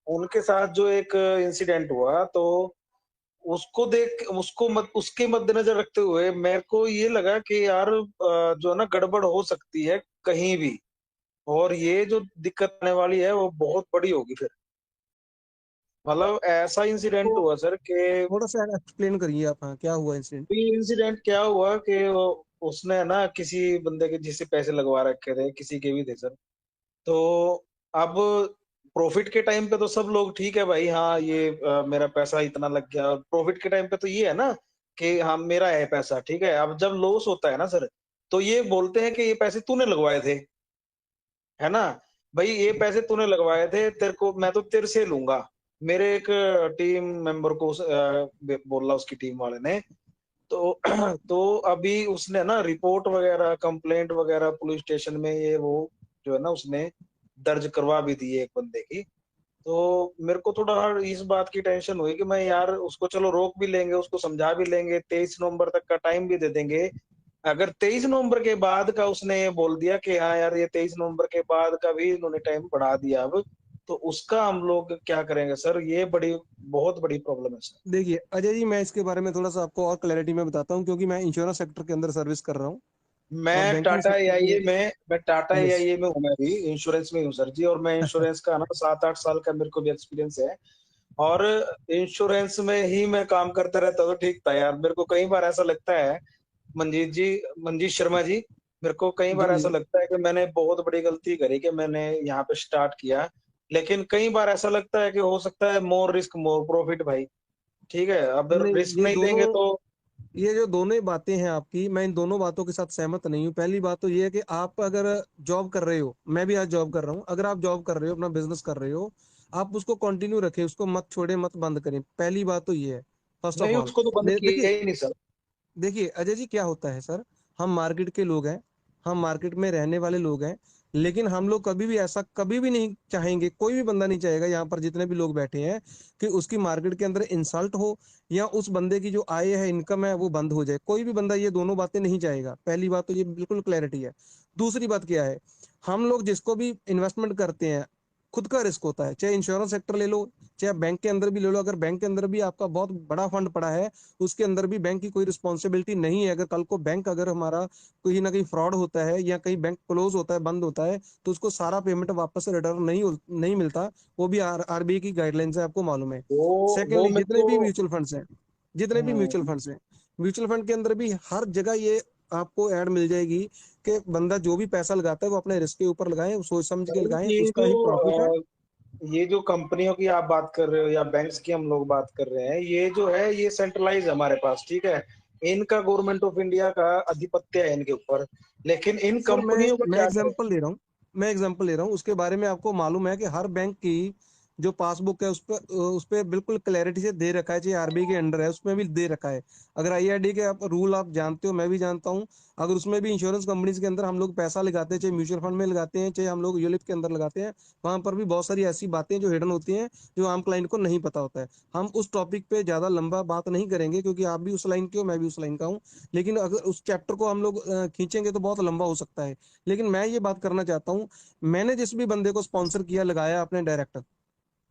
उनके साथ जो एक इंसिडेंट हुआ, तो उसको देख उसके मद्देनजर रखते हुए मेरे को ये लगा कि यार जो ना गड़बड़ हो सकती है कहीं भी, और ये जो दिक्कत आने वाली है वो बहुत बड़ी होगी फिर। मतलब ऐसा इंसिडेंट तो हुआ सर कि थोड़ा सा एक्सप्लेन करिए आप, हाँ क्या हुआ इंसिडेंट? इंसिडेंट क्या हुआ कि उसने ना किसी बंदे के जिससे पैसे लगवा रखे थे, किसी के भी थे सर। तो अब प्रॉफिट के टाइम पे तो सब लोग ठीक है भाई, हाँ ये मेरा पैसा इतना लग गया। प्रॉफिट के टाइम पे तो ये है ना कि हाँ मेरा है पैसा, ठीक है। अब जब लॉस होता है ना सर, तो ये बोलते हैं कि ये पैसे तूने लगवाए थे, है ना। भाई ये पैसे तूने लगवाए थे, तेरे को मैं तो तेरे से लूंगा। मेरे एक टीम मेंबर को बोला उसकी टीम वाले ने, तो तो अभी उसने ना रिपोर्ट वगैरह कंप्लेंट वगैरह पुलिस स्टेशन में ये वो जो है ना उसने दर्ज करवा भी दी है एक बंदे की। तो मेरे को थोड़ा इस बात की टेंशन हुई कि मैं यार उसको चलो रोक भी लेंगे, उसको समझा भी लेंगे, 23 नवंबर तक का टाइम भी दे देंगे। अगर 23 नवंबर के बाद का उसने ये बोल दिया कि हाँ यार ये 23 नवंबर के बाद का भी इन्होंने टाइम बढ़ा दिया अब, तो उसका हम लोग क्या करेंगे सर? ये बहुत बड़ी प्रॉब्लम है सर। देखिए अजय जी, मैं इसके बारे में थोड़ा सा आपको और क्लैरिटी में बताता हूँ, क्योंकि मैं इंश्योरेंस सेक्टर के अंदर सर्विस कर रहा हूँ और मैं बैंकिंग टाटा सेक्टर एआईए में। में मैं टाटा यस। एआईए में हूँ, मैं भी इंश्योरेंस में हूँ सर जी। और मैं इंश्योरेंस का ना 7-8 साल का मेरे को भी एक्सपीरियंस है। और इंश्योरेंस में ही मैं काम करता रहता तो ठीक था यार। मेरे को कई बार ऐसा लगता है मंजीत शर्मा जी, मेरे को कई जी बार ऐसा जी। लगता है कि मैंने बहुत बड़ी गलती करी कि मैंने यहाँ पे स्टार्ट किया। लेकिन कई बार ऐसा लगता है कि हो सकता है मोर रिस्क मोर प्रॉफिट भाई, ठीक है। अब नहीं, रिस्क ये नहीं दोनों, लेंगे तो ये जो दोनों ही बातें हैं आपकी, मैं इन दोनों बातों के साथ सहमत नहीं हूँ। पहली बात तो ये है कि आप अगर जॉब कर रहे हो, मैं भी आज जॉब कर रहा हूँ, अगर आप जॉब कर रहे हो, अपना बिजनेस कर रहे हो, आप उसको कंटिन्यू रखें, उसको मत छोड़े, मत बंद करें। पहली बात तो ये है, फर्स्ट ऑफ नहीं, ऑल। उसको तो बंद किया देखिए, ही नहीं सर। देखिए अजय जी क्या होता है सर, हम मार्केट के लोग हैं, हम मार्केट में रहने वाले लोग हैं। लेकिन हम लोग कभी भी ऐसा कभी भी नहीं चाहेंगे, कोई भी बंदा नहीं चाहेगा यहाँ पर जितने भी लोग बैठे हैं कि उसकी मार्केट के अंदर इंसल्ट हो या उस बंदे की जो आय है, इनकम है, वो बंद हो जाए। कोई भी बंदा ये दोनों बातें नहीं चाहेगा। पहली बात तो ये बिल्कुल क्लैरिटी है। दूसरी बात क्या है, हम लोग जिसको भी इन्वेस्टमेंट करते हैं, खुद का रिस्क होता है। चाहे इंश्योरेंस सेक्टर ले लो, चाहे बैंक के अंदर भी ले लो। अगर बैंक के अंदर भी आपका बहुत बड़ा फंड पड़ा है, उसके अंदर भी बैंक की कोई रिस्पॉन्सिबिलिटी नहीं है। अगर कल को बैंक अगर हमारा कहीं ना कहीं फ्रॉड होता है या कहीं बैंक क्लोज होता है, बंद होता है, तो उसको सारा पेमेंट वापस रिटर्न नहीं मिलता। वो भी आरबीआई की गाइडलाइंस है, आपको मालूम है। वो सेकेंडली, मेरे जितने भी को म्यूचुअल फंड्स हैं, जितने भी म्यूचुअल हम्म, फंड्स हैं, म्यूचुअल फंड के अंदर भी हर जगह ये आपको ऐड मिल जाएगी कि बंदा जो भी पैसा लगाता है वो अपने रिस्क के ऊपर लगाए, सोच समझ के लगाए, ये उसका जो ही प्रॉफिट है। ये जो कंपनियों की आप बात कर रहे हो या बैंक्स की हम लोग बात कर रहे हैं, ये जो है ये सेंट्रलाइज है हमारे पास, ठीक है। इनका गवर्नमेंट ऑफ इंडिया का अधिपत्य है इनके ऊपर, लेकिन इन सर मैं कंपनियों को मैं क्या करें। एग्जांपल ले रहा हूँ, मैं एग्जांपल ले रहा हूँ। उसके बारे में आपको मालूम है कि हर बैंक की जो पासबुक है उस पे बिल्कुल क्लैरिटी से दे रखा है, चाहे आरबीआई के अंडर है उसमें भी दे रखा है। अगर आईआरडी के आप रूल आप जानते हो, मैं भी जानता हूँ। अगर उसमें भी इंश्योरेंस कंपनीज के अंदर हम लोग पैसा लगाते हैं, चाहे म्यूचुअल फंड में लगाते हैं, चाहे हम लोग यूलिप के अंदर लगाते हैं, वहां पर भी बहुत सारी ऐसी बातें जो हिडन होती हैं, जो आम क्लाइंट को नहीं पता होता है। हम उस टॉपिक पे ज्यादा लंबा बात नहीं करेंगे, क्योंकि आप भी उस लाइन के हो, मैं भी उस लाइन का हूँ। लेकिन अगर उस चैप्टर को हम लोग खींचेंगे तो बहुत लंबा हो सकता है। लेकिन मैं ये बात करना चाहता हूँ, मैंने जिस भी बंदे को स्पॉन्सर किया, लगाया अपने डायरेक्टर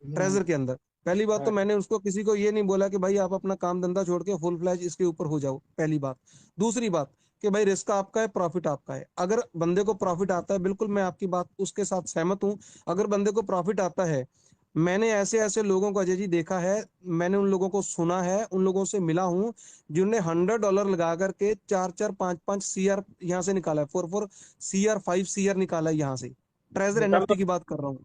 हम्म, ट्रेजर के अंदर, पहली बात तो हाँ, मैंने उसको किसी को ये नहीं बोला कि भाई आप अपना काम धंधा छोड़ के फुल फ्लैज इसके ऊपर हो जाओ, पहली बात। दूसरी बात कि भाई रिस्क आपका है, प्रॉफिट आपका है। अगर बंदे को प्रॉफिट आता है, बिल्कुल मैं आपकी बात उसके साथ सहमत हूँ। अगर बंदे को प्रॉफिट आता है, मैंने ऐसे ऐसे लोगों को अजय जी देखा है, मैंने उन लोगों को सुना है, उन लोगों से मिला हूँ, जिन्होंने $100 लगा करके 4-4 5-5 CR यहाँ से निकाला है, 4-4 CR 5 CR निकाला है यहाँ से। ट्रेजर निकालना। एनएफटी की बात कर रहा हूँ,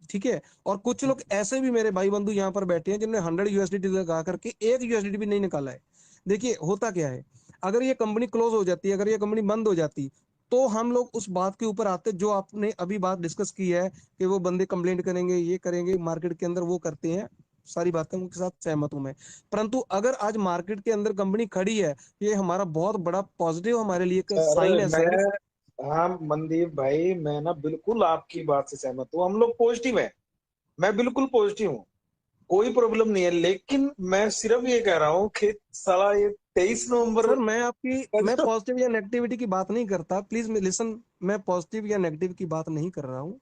ठीक है। और कुछ लोग ऐसे भी मेरे भाई बंधु यहाँ पर बैठे हैं जिन्होंने 100 USDT लगा करके 1 USDT भी नहीं निकाला है। देखिए होता क्या है, अगर ये कंपनी क्लोज हो जाती है, अगर ये कंपनी बंद हो जाती, तो हम लोग उस बात के ऊपर आते जो आपने अभी बात डिस्कस की है कि वो बंदे कंप्लेंट करेंगे, ये करेंगे, मार्केट के अंदर वो करते हैं। सारी बातें उनके साथ सहमत हूं मैं। परंतु अगर आज मार्केट के अंदर कंपनी खड़ी है, ये हमारा बहुत बड़ा पॉजिटिव हमारे लिए एक सर साइन है सर। मैं हाँ मनदीप भाई, मैं ना बिल्कुल आपकी बात से सहमत हूँ। हम लोग पॉजिटिव है, मैं बिल्कुल पॉजिटिव हूँ, कोई प्रॉब्लम नहीं है। लेकिन मैं सिर्फ ये कह रहा हूँ कि साला ये 23 नवंबर सर मैं का पॉजिटिव या नेगेटिविटी की बात नहीं करता, प्लीज लिसन। मैं पॉजिटिव या नेगेटिव की बात नहीं कर रहा हूँ।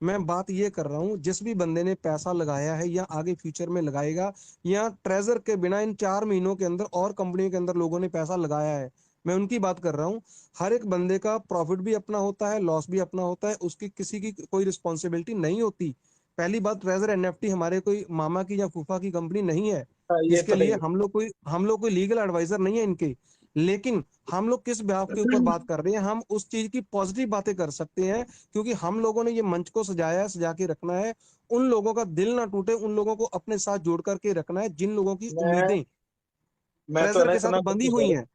मैं बात ये कर रहा हूँ, जिस भी बंदे ने पैसा लगाया है या आगे फ्यूचर में लगाएगा, या ट्रेजर के बिना इन 4 महीनों के अंदर और कंपनियों के अंदर लोगों ने पैसा लगाया है, मैं उनकी बात कर रहा हूँ। हर एक बंदे का प्रॉफिट भी अपना होता है, लॉस भी अपना होता है, उसकी किसी की कोई रिस्पॉन्सिबिलिटी नहीं होती। पहली बात, ट्रेजर एनएफटी हमारे कोई मामा की या फूफा की कंपनी नहीं है, ये जिसके तो है लिए ही हम लोग कोई लीगल एडवाइजर नहीं है इनके। लेकिन हम लोग किस बात के ऊपर बात कर रहे हैं, हम उस चीज की पॉजिटिव बातें कर सकते हैं, क्योंकि हम लोगों ने ये मंच को सजाया है, सजा के रखना है। उन लोगों का दिल ना टूटे, उन लोगों को अपने साथ जोड़ करके रखना है जिन लोगों की मैं उम्मीदें मैं तो है ट्रेजर ना के साथ इतना बंधी खुश हुई हूँ, हैं।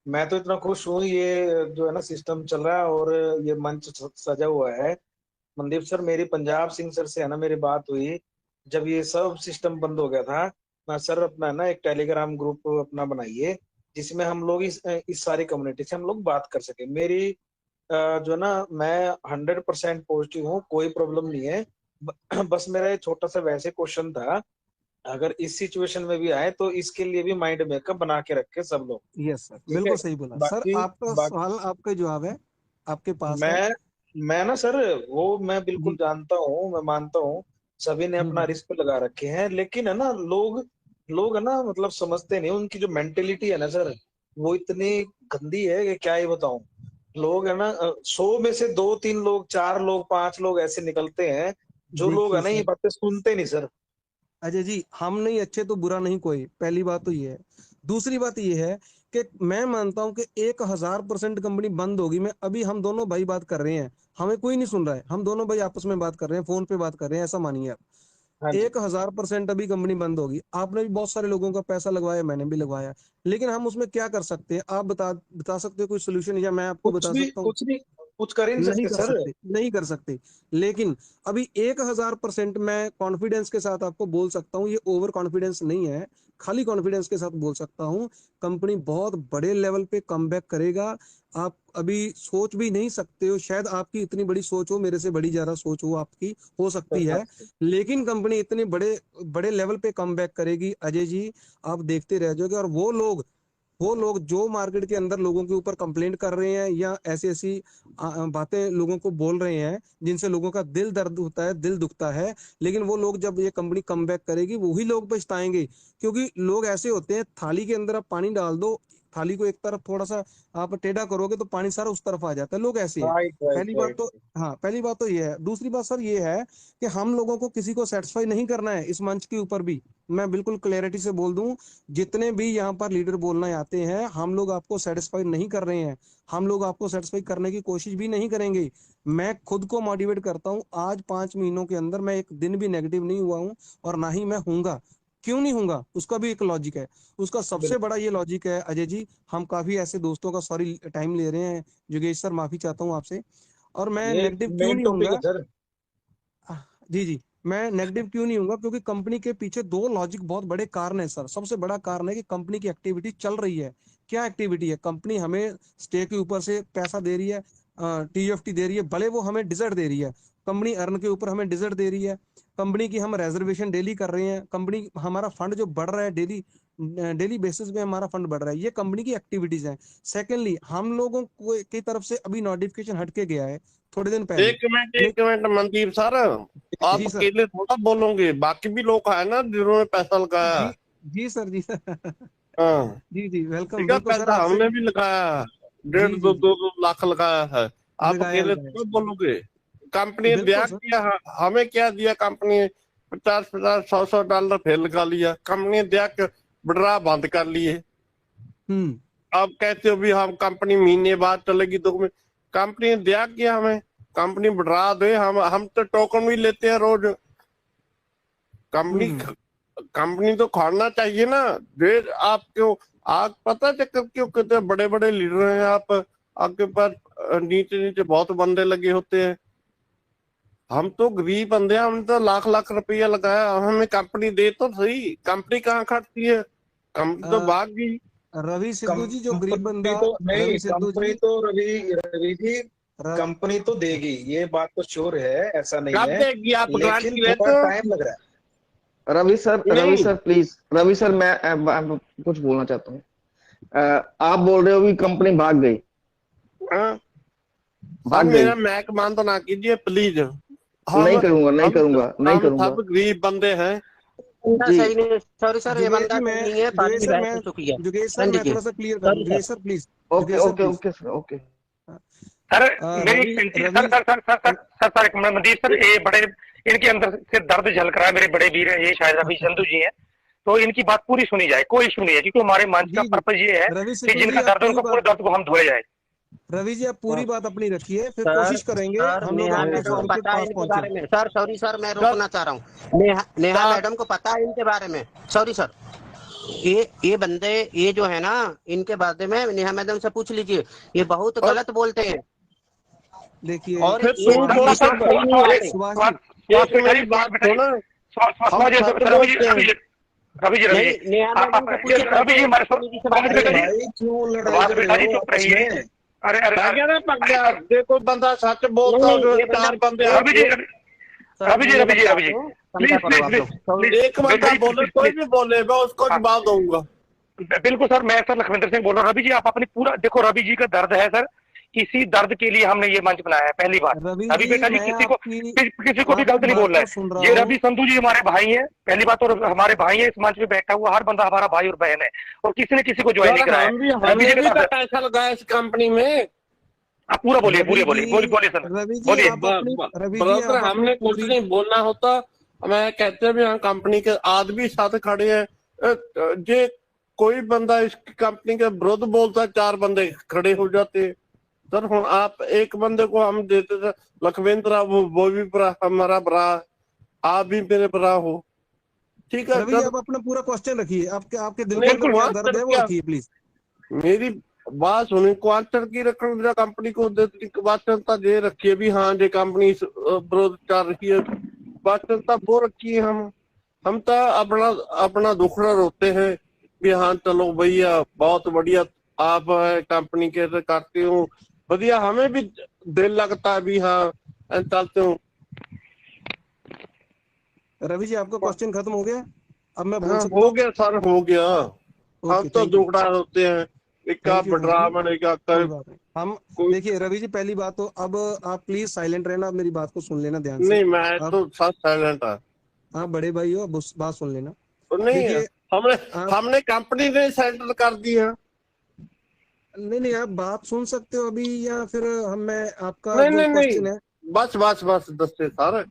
मैं तो इतना खुश हूँ, ये जो है ना सिस्टम चल रहा है और ये मंच सजा हुआ है। मनदीप सर, मेरी पंजाब सिंह सर से है ना मेरी बात हुई, जब ये सब सिस्टम बंद हो गया था। मैं सर अपना है ना एक टेलीग्राम ग्रुप अपना बनाइए, जिसमें हम लोग इस सारी कम्युनिटी से हम लोग बात कर सके। मेरी जो है ना, मैं 100% पॉजिटिव हूँ, कोई प्रॉब्लम नहीं है। बस मेरा एक छोटा सा वैसे क्वेश्चन था, अगर इस सिचुएशन में भी आए तो इसके लिए भी माइंड मेकअप बना के रखे सब लोग, यस सर, ठीक है। बिल्कुल सही बोला सर। बाकी आपका बाकी सवाल, आपका जवाब है, आपके पास है। मैं मैं ना सर, वो मैं बिल्कुल जी। जानता हूँ, मैं मानता हूँ सभी ने अपना हम्म। रिस्क लगा रखे हैं, लेकिन है ना लोग है ना मतलब समझते नहीं। उनकी जो मेंटेलिटी है ना सर, वो इतनी गंदी है कि क्या ही बताऊं। लोग है ना 100 में से 2-3 लोग, 4 लोग, 5 लोग ऐसे निकलते हैं, जो लोग है देखिए ना ये सर, बातें सुनते नहीं सर। अजय जी, हम नहीं अच्छे तो बुरा नहीं कोई, पहली बात तो ये है। दूसरी बात ये है कि मैं मानता हूं कि 1000% कंपनी बंद होगी। मैं अभी, हम दोनों भाई बात कर रहे हैं, हमें कोई नहीं सुन रहा है, हम दोनों भाई आपस में बात कर रहे हैं, फोन पे बात कर रहे हैं, ऐसा मानिए आप। हाँ जी। 1000% अभी कंपनी बंद होगी। आपने भी बहुत सारे लोगों का पैसा लगवाया, मैंने भी लगवाया, लेकिन हम उसमें क्या कर सकते हैं? आप बता बता सकते हो कोई सोल्यूशन, या मैं आपको कुछ बता भी सकता हूँ? कुछ नहीं कुछ कर ही नहीं नहीं सकते कर सर। सकते, नहीं कर सकते। लेकिन अभी 1000% मैं कॉन्फिडेंस के साथ आपको बोल सकता हूँ, ये ओवर कॉन्फिडेंस नहीं है, खाली कॉन्फिडेंस के साथ बोल सकता हूँ, कंपनी बहुत बड़े लेवल पे कमबैक करेगा। आप अभी सोच भी नहीं सकते हो, शायद आपकी इतनी बड़ी सोच हो, मेरे से बड़ी ज्यादा सोच हो आपकी, हो सकती है, लेकिन कंपनी इतने बड़े बड़े लेवल पे कमबैक करेगी अजय जी, आप देखते रह जाओगे। और वो लोग जो मार्केट के अंदर लोगों के ऊपर कंप्लेंट कर रहे हैं या ऐसी ऐसी बातें लोगों को बोल रहे हैं जिनसे लोगों का दिल दर्द होता है, दिल दुखता है, लेकिन वो लोग जब ये कंपनी कमबैक करेगी वही लोग पछताएंगे। क्योंकि लोग ऐसे होते हैं, थाली के अंदर आप पानी डाल दो, थाली को एक तरफ थोड़ा सा आप टेढ़ा करोगे तो पानी सारा उस तरफ आ जाता है, लोग ऐसे हैं। राइट पहली राइट बात राइट। तो हाँ, पहली बात तो ये है। दूसरी बात सर ये है कि हम लोगों को किसी को सेटिस्फाई नहीं करना है इस मंच के ऊपर भी, मैं बिल्कुल क्लैरिटी से बोल दूं, जितने भी यहाँ पर लीडर बोलना आते हैं, हम लोग आपको सेटिस्फाई नहीं कर रहे हैं, हम लोग आपको सेटिस्फाई करने की कोशिश भी नहीं करेंगे। मैं खुद को मोटिवेट करता हूँ, आज 5 महीनों के अंदर मैं एक दिन भी नेगेटिव नहीं हुआ हूँ, और ना ही मैं हूंगा। क्यों नहीं हूंगा, उसका भी एक लॉजिक है। उसका सबसे बड़ा ये लॉजिक है अजय जी, हम काफी ऐसे दोस्तों का सॉरी टाइम ले रहे हैं, योगेश सर माफी चाहता हूँ आपसे, और मैं ये नेगेटिव क्यों मेन नहीं टॉपिक है हूंगा। सर। जी जी, मैं नेगेटिव क्यों नहीं हूंगा, क्योंकि कंपनी के पीछे दो लॉजिक बहुत बड़े कारण है सर। सबसे बड़ा कारण है कि कंपनी की एक्टिविटी चल रही है। क्या एक्टिविटी है, कंपनी हमें स्टे के ऊपर से पैसा दे रही है, टीएफटी दे रही है, भले वो हमें डिजर्ट दे रही है, कंपनी अर्न के ऊपर हमें डिजर्ट दे रही है, कंपनी की हम रिजर्वेशन डेली कर रहे हैं, कंपनी हमारा फंड जो बढ़ रहा है डेली डेली बेसिस पे हमारा फंड बढ़ रहा है, ये कंपनी की एक्टिविटीज हैं। सेकेंडली, हम लोगों को की तरफ से अभी नोटिफिकेशन हटके गया है थोड़े दिन पहले। एक मिनट मनदीप सर, आप जी सर, अकेले थोड़ा बोलोगे, बाकी भी लोग है ना जिन्होंने पैसा लगाया। जी जी सर, जी सर, हाँ जी जी, वेलकम, ठीक है, बिल्कुल सर, पैसा आपसे हमने भी लगाया, जी डेढ़ जी दो जी, दो दो लाख लगाया है। आप लगाया अकेले लगाया, थोड़ा बोलोगे। कंपनी ने बिल्कुल दिया सर, किया, हमें क्या दिया कंपनी ने? 50 100 100 डॉलर फेल लगा लिया कंपनी ने, दिया के विड्रा बंद कर लिए। आप कहते हो भी हम कंपनी महीने बाद चलेगी, तो कंपनी ने दिया किया हमें, कंपनी बढ़ा दे, हम तो टोकन भी लेते हैं रोज। कंपनी कंपनी तो खोलना चाहिए ना। देर आप क्यों, आप पता चक्कर क्यों कितने बड़े बड़े लीडर हैं, आप आपके पास नीचे नीचे बहुत बंदे लगे होते हैं। हम तो गरीब बंदे हैं, हमने तो लाख लाख रुपया लगाया, हमें कंपनी दे तो सही। कंपनी कहाँ खटती है, कंपनी तो भाग गई। रवि सिद्धू जी, जो गरीब कंपनी बंदा, तो नहीं, रवि सिद्धू कंपनी जी, तो रवि जी, कंपनी तो देगी, ये बात तो श्योर है, ऐसा नहीं कब है, देगी? आप लेकिन गारंटी ले थोड़ा तो टाइम लग रहा है। Ravi sir please, Ravi sir मैं कुछ बोलना चाहता हूँ। आप बोल रहे हो कि कंपनी भाग गई, हाँ? भाग गई। मेरा मैक मान तो ना कीजिए प्लीज। नहीं करूंगा, नहीं करूंगा, नहीं हम करूंगा सब गरीब बंदे हैं। जी। सही नहीं, सॉरी सर, ये जुगेश बंदा जी, मैं सही नहीं है, जुगेश पानी सर, बहस मैं हो चुकी है। जुगेश सर, हाँ मैं जी, थोड़ा सा क्लियर कर दूं, sorry जुगेश sir. Sir please, okay जुगेश sir okay please, okay sir, okay. Sir मेरी रवि विनती, रवि सर एक मिनट, मनदीप सर, ये बड़े इनके अंदर से दर्द झलक रहा है, मेरे बड़े वीर हैं ये, शायद रवि संधू जी हैं, तो इनकी बात पूरी सुनी जाए, कोई इशू नहीं है, क्योंकि हमारे मंच का जी जी, पर्पज ये है रवि कि सिद्धू जिनका जी, आप दर्द है पूरी उनको पूरे बात, दर्द को हम धोए जाए। रवि जी आप पूरी बात अपनी रखिए, फिर सर कोशिश करेंगे सर हम लोग नेहा आपके मैडम को सॉल्व के पता है पास इनके पहुंचे। बारे में। सर सॉरी सर, मैं रोकना चाह रहा हूँ। नेहा मैडम को पता है इनके बारे में। सॉरी सर, ये बंदे, ये जो है ना, इनके बारे में नेहा मैडम से पूछ लीजिए, ये बहुत गलत बोलते हैं, देखिए और फिर ये तुम बिल्कुल सर सही नहीं आते। सुभाष जी, एक मेरी बात सुनो, हम सच बोलते हैं। रवि जी नहीं, नेहा मैडम से पूछिए, रवि जी हमारे बात बेटा जी, भाई क्यों लड़ाई बात कर बेटा रहे जी हो चुप आपस रहिए। में? अरे अरे देखो बंदा सच बोलता नहीं, है, ये बंदा- चार बंदे रवि जी, सर, रवि जी प्लीज समझा करो आप प्लीज लोग। एक बंदा बोले, कोई भी बोले, मैं उसको जवाब दूंगा। बिल्कुल सर, मैं सर लखविंदर सिंह बोल रहा हूँ। रवि जी आप अपनी पूरा देखो, रवि जी का दर्द है सर, इसी दर्द के लिए हमने ये मंच बनाया है पहली बार। रवि रवि जी, बेटा जी मैं किसी को भी गलत आपकी नहीं बात बोल रहा को सुन है, रहा ये हूँ। रवि संधू जी हमारे भाई हैं पहली बात, और हमारे भाई हैं, इस मंच पे बैठा हुआ हर बंदा हमारा भाई और बहन है, और किसी ने किसी को ज्वाइन नहीं कराया। रवि जी हमने भी का तो दर्द, पैसा लगाया इस कंपनी में। आप पूरा बोलिए, रवि बोलिए जी, बोलिए सर, रवि जी बोलिए। आप अपनी, रवि जी ब्रदर, आप अपनी हमने कुछ पूरी, नहीं बोलना होता, मैं कहते भी हाँ कंपनी के आदमी साथ खड़े हैं। जे कोई बंदा इस कंपनी के विरुद्ध बोलता है, चार बंदे खड़े हो जाते। सर हम आप एक बंदे को हम देते थे, लखविंद्र, वो भी हमारा भरा, आप भी मेरे भरा हो, ठीक है। रवि जी आप अपना पूरा क्वेश्चन रखिए, आपके आपके दिल के नहीं, अंदर क्या वहाँ दर्द है वो क्या रखिए प्लीज। मेरी बात सुनी क्वार्टर की रखन जो कंपनी को क्वार्टरता जे रखी है भी हाँ जे कंपनी विरोध कर रही है क्वार्टरता वो रखी है। हम तो अपना अपना दुखड़ा रोते हैं भी हाँ चलो भैया बहुत बढ़िया आप कंपनी के करते हो बढ़िया, हमें भी दिल लगता है भी हाँ चलते हो। रवि जी आपका क्वेश्चन खत्म हो गया, अब मैं बोल हाँ, सकता हो गया सर, हो गया। हम तो thank you. दुखड़ा होते हैं का बढ़ा बनेगा कर हम देखिए रवि जी, पहली बात तो अब आप प्लीज साइलेंट रहना, मेरी बात को सुन लेना ध्यान से। नहीं मैं तो सब साइलेंट है। आप बड़े भाई हो, बात सुन लेना। नहीं हमने कंपनी ने सेंटर कर दी है। नहीं आप बात सुन सकते हो अभी या फिर मैं आपका नहीं, जो क्वेश्चन है बस दस्ते सर,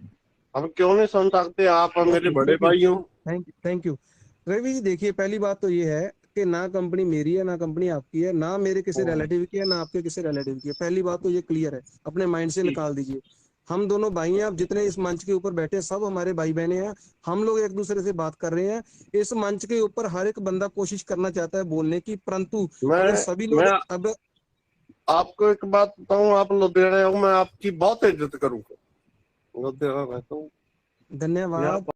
हम क्यों नहीं सुन सकते, आप मेरे बड़े भाई हो। Thank you Ravi ji. देखिए पहली बात तो ये है कि ना कंपनी मेरी है ना कंपनी आपकी है, ना मेरे किसी रिलेटिव की है ना आपके किसी रिलेटिव की है। पहली बात तो ये क्लियर है, अपने माइंड से निकाल दीजिए। हम दोनों भाई हैं, आप जितने इस मंच के ऊपर बैठे हैं सब हमारे भाई बहने हैं। हम लोग एक दूसरे से बात कर रहे हैं। इस मंच के ऊपर हर एक बंदा कोशिश करना चाहता है बोलने की, परंतु अगर सभी लोग अब आपको एक बात बताऊं, आप लुधियाना हो, मैं आपकी बहुत इज्जत करूंगा, लुधियाना रहता हूँ। धन्यवाद।